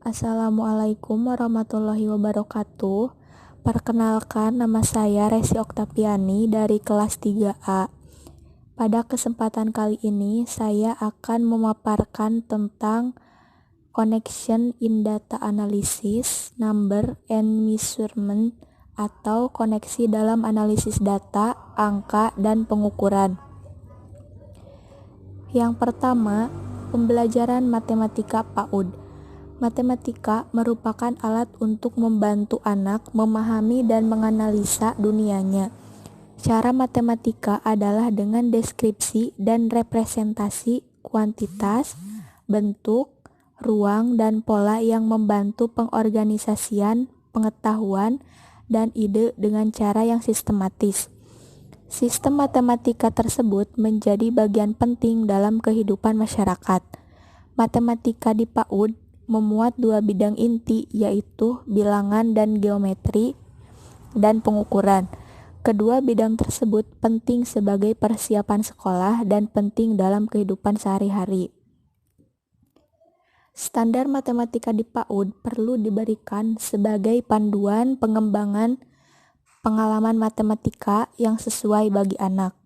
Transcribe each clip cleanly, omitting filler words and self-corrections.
Assalamualaikum warahmatullahi wabarakatuh. Perkenalkan, nama saya Resi Oktaviani dari kelas 3A. Pada kesempatan kali ini, saya akan memaparkan tentang Connection in Data Analysis, Number and Measurement, atau koneksi dalam analisis data, angka, dan pengukuran. Yang pertama, pembelajaran matematika PAUD. Matematika merupakan alat untuk membantu anak memahami dan menganalisa dunianya. Cara matematika adalah dengan deskripsi dan representasi kuantitas, bentuk, ruang, dan pola yang membantu pengorganisasian pengetahuan dan ide dengan cara yang sistematis. Sistem matematika tersebut menjadi bagian penting dalam kehidupan masyarakat. Matematika di PAUD memuat dua bidang inti, yaitu bilangan dan geometri dan pengukuran. Kedua bidang tersebut penting sebagai persiapan sekolah dan penting dalam kehidupan sehari-hari. Standar matematika di PAUD perlu diberikan sebagai panduan pengembangan pengalaman matematika yang sesuai bagi anak.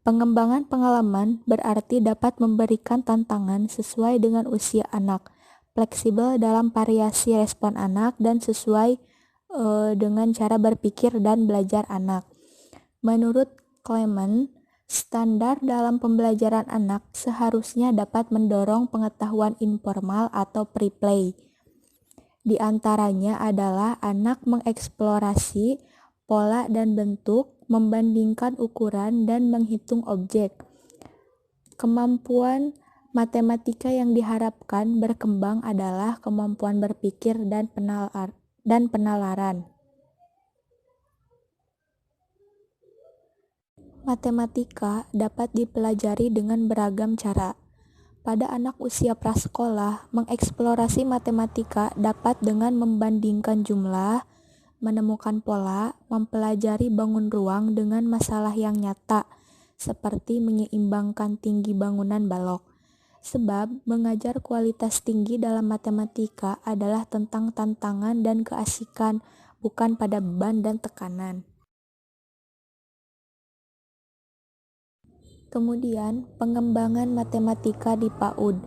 Pengembangan pengalaman berarti dapat memberikan tantangan sesuai dengan usia anak, fleksibel dalam variasi respon anak, dan sesuai dengan cara berpikir dan belajar anak. Menurut Clement, standar dalam pembelajaran anak seharusnya dapat mendorong pengetahuan informal atau pre-play. Di antaranya adalah anak mengeksplorasi pola dan bentuk, membandingkan ukuran, dan menghitung objek. Kemampuan matematika yang diharapkan berkembang adalah kemampuan berpikir dan penalaran. Matematika dapat dipelajari dengan beragam cara. Pada anak usia prasekolah, mengeksplorasi matematika dapat dengan membandingkan jumlah, menemukan pola, mempelajari bangun ruang dengan masalah yang nyata, seperti menyeimbangkan tinggi bangunan balok. Sebab mengajar kualitas tinggi dalam matematika adalah tentang tantangan dan keasikan, bukan pada beban dan tekanan. Kemudian, pengembangan matematika di PAUD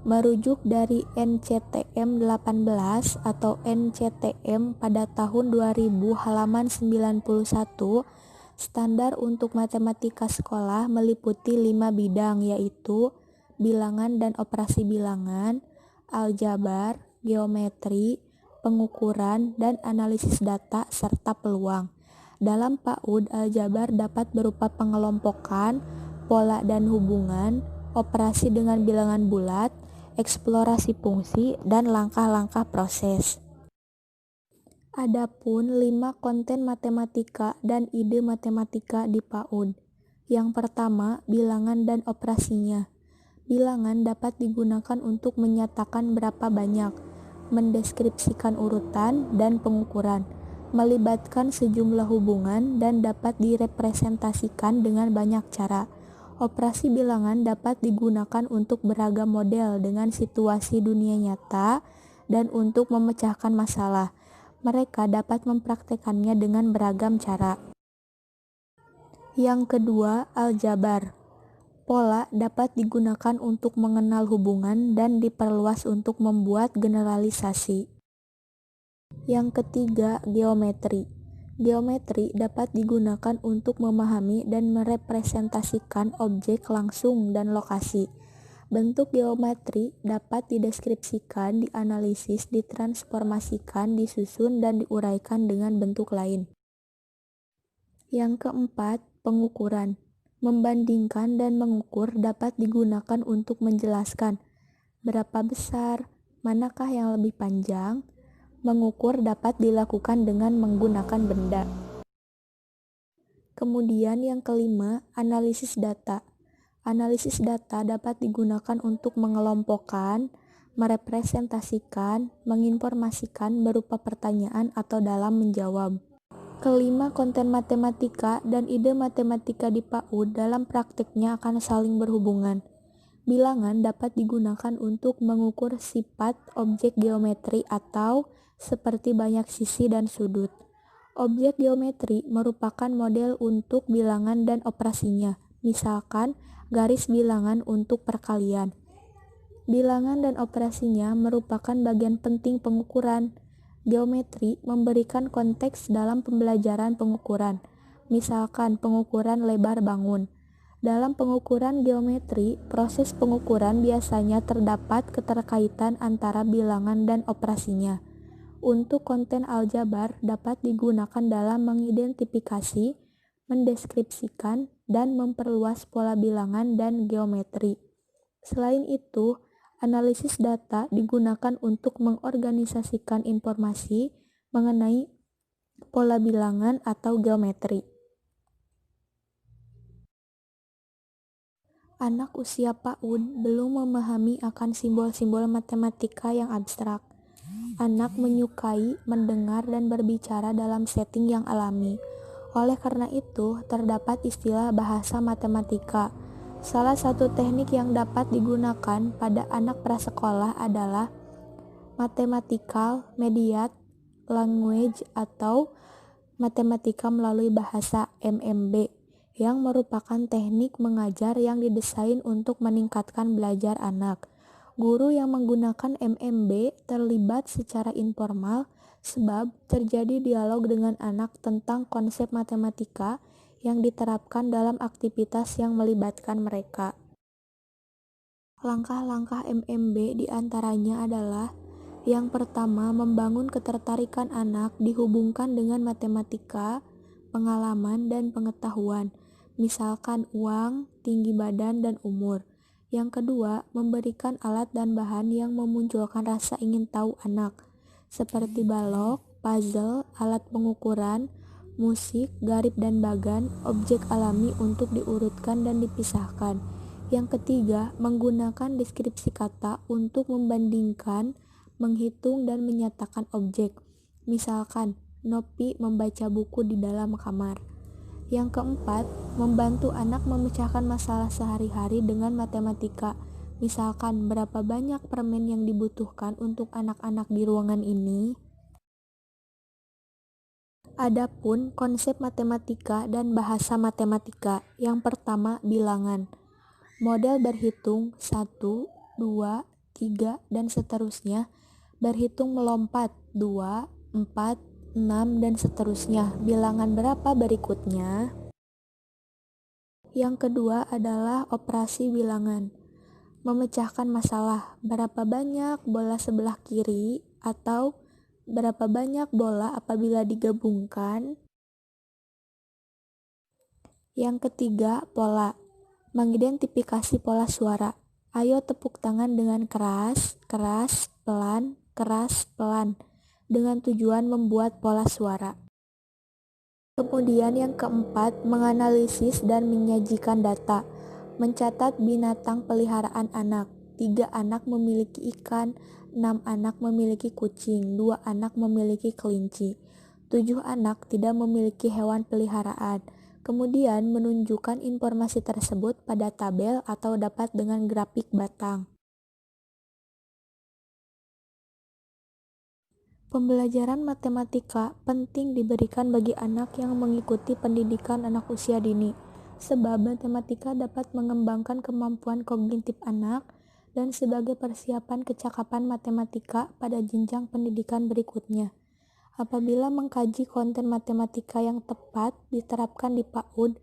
merujuk dari NCTM 18 atau NCTM pada tahun 2000 halaman 91. Standar untuk matematika sekolah meliputi 5 bidang, yaitu bilangan dan operasi bilangan, aljabar, geometri, pengukuran, dan analisis data, serta peluang. Dalam PAUD, aljabar dapat berupa pengelompokan, pola dan hubungan, operasi dengan bilangan bulat, eksplorasi fungsi, dan langkah-langkah proses. Adapun 5 konten matematika dan ide matematika di PAUD. Yang pertama, bilangan dan operasinya. Bilangan dapat digunakan untuk menyatakan berapa banyak, mendeskripsikan urutan dan pengukuran, melibatkan sejumlah hubungan, dan dapat direpresentasikan dengan banyak cara. Operasi bilangan dapat digunakan untuk beragam model dengan situasi dunia nyata dan untuk memecahkan masalah. Mereka dapat mempraktekannya dengan beragam cara. Yang kedua, aljabar. Pola dapat digunakan untuk mengenal hubungan dan diperluas untuk membuat generalisasi. Yang ketiga, geometri. Geometri dapat digunakan untuk memahami dan merepresentasikan objek langsung dan lokasi. Bentuk geometri dapat dideskripsikan, dianalisis, ditransformasikan, disusun, dan diuraikan dengan bentuk lain. Yang keempat, pengukuran. Membandingkan dan mengukur dapat digunakan untuk menjelaskan berapa besar, manakah yang lebih panjang. Mengukur dapat dilakukan dengan menggunakan benda. Kemudian yang kelima, analisis data. Analisis data dapat digunakan untuk mengelompokkan, merepresentasikan, menginformasikan berupa pertanyaan atau dalam menjawab. Kelima konten matematika dan ide matematika di PAUD dalam praktiknya akan saling berhubungan. Bilangan dapat digunakan untuk mengukur sifat objek geometri atau seperti banyak sisi dan sudut. Objek geometri merupakan model untuk bilangan dan operasinya, misalkan garis bilangan untuk perkalian. Bilangan dan operasinya merupakan bagian penting pengukuran. Geometri memberikan konteks dalam pembelajaran pengukuran, misalkan pengukuran lebar bangun. Dalam pengukuran geometri, proses pengukuran biasanya terdapat keterkaitan antara bilangan dan operasinya. Untuk konten aljabar dapat digunakan dalam mengidentifikasi, mendeskripsikan, dan memperluas pola bilangan dan geometri. Selain itu, analisis data digunakan untuk mengorganisasikan informasi mengenai pola bilangan atau geometri. Anak usia PAUD belum memahami akan simbol-simbol matematika yang abstrak. Anak menyukai mendengar dan berbicara dalam setting yang alami. Oleh karena itu, terdapat istilah bahasa matematika. Salah satu teknik yang dapat digunakan pada anak prasekolah adalah mathematical mediated language atau matematika melalui bahasa (MMB), yang merupakan teknik mengajar yang didesain untuk meningkatkan belajar anak. Guru yang menggunakan MMB terlibat secara informal sebab terjadi dialog dengan anak tentang konsep matematika yang diterapkan dalam aktivitas yang melibatkan mereka. Langkah-langkah MMB diantaranya adalah: yang pertama, membangun ketertarikan anak dihubungkan dengan matematika, pengalaman, dan pengetahuan, misalkan uang, tinggi badan, dan umur. Yang kedua, memberikan alat dan bahan yang memunculkan rasa ingin tahu anak, seperti balok, puzzle, alat pengukuran, musik, garip dan bagan, objek alami untuk diurutkan dan dipisahkan. Yang ketiga, menggunakan deskripsi kata untuk membandingkan, menghitung, dan menyatakan objek. Misalkan, Nopi membaca buku di dalam kamar. Yang keempat, membantu anak memecahkan masalah sehari-hari dengan matematika. Misalkan, berapa banyak permen yang dibutuhkan untuk anak-anak di ruangan ini? Adapun konsep matematika dan bahasa matematika. Yang pertama, bilangan. Model berhitung 1, 2, 3, dan seterusnya. Berhitung melompat 2, 4, 6, dan seterusnya. Bilangan berapa berikutnya? Yang kedua adalah operasi bilangan. Memecahkan masalah, berapa banyak bola sebelah kiri atau berapa banyak bola apabila digabungkan. Yang ketiga, pola. Mengidentifikasi pola suara. Ayo tepuk tangan dengan keras, keras, pelan, keras, pelan, dengan tujuan membuat pola suara. Kemudian yang keempat, menganalisis dan menyajikan data. Mencatat binatang peliharaan anak. 3 anak memiliki ikan, 6 anak memiliki kucing, 2 anak memiliki kelinci, 7 anak tidak memiliki hewan peliharaan. Kemudian menunjukkan informasi tersebut pada tabel atau dapat dengan grafik batang. Pembelajaran matematika penting diberikan bagi anak yang mengikuti pendidikan anak usia dini, sebab matematika dapat mengembangkan kemampuan kognitif anak dan sebagai persiapan kecakapan matematika pada jenjang pendidikan berikutnya. Apabila mengkaji konten matematika yang tepat diterapkan di PAUD,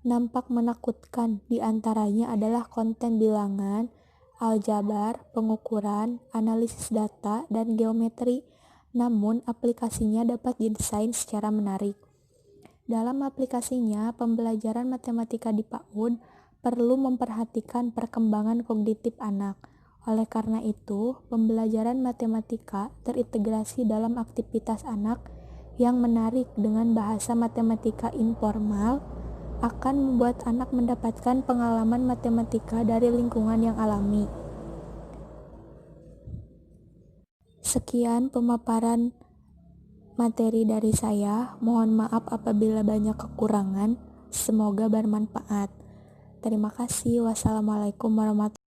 nampak menakutkan. Di antaranya adalah konten bilangan, aljabar, pengukuran, analisis data, dan geometri. Namun, aplikasinya dapat didesain secara menarik. Dalam aplikasinya, pembelajaran matematika di PAUD perlu memperhatikan perkembangan kognitif anak. Oleh karena itu, pembelajaran matematika terintegrasi dalam aktivitas anak yang menarik dengan bahasa matematika informal akan membuat anak mendapatkan pengalaman matematika dari lingkungan yang alami. Sekian pemaparan materi dari saya. Mohon maaf apabila banyak kekurangan. Semoga bermanfaat. Terima kasih. Wassalamualaikum warahmatullahi wabarakatuh.